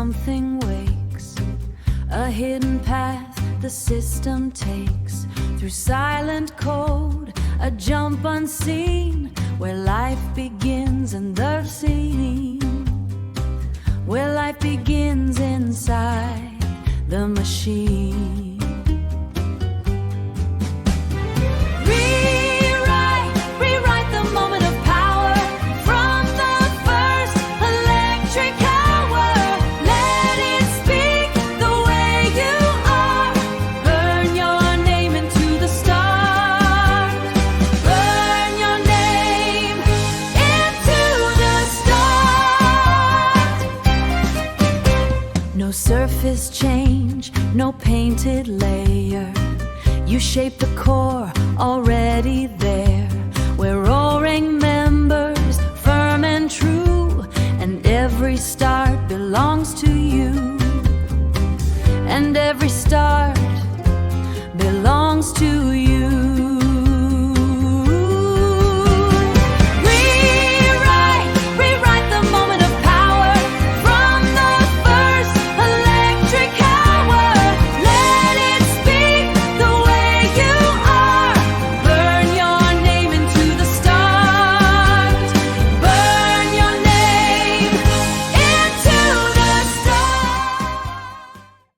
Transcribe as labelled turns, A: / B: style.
A: something wakes, a hidden path the system takes, through silent code, a jump unseen, where life begins and the scene, where life begins inside the machine. Rewrite the moment of power from the first electric hour. Let it speak the way you are. Burn your name into the stars. Burn your name into the stars. No surface change, no painted layer. You shape the core already there.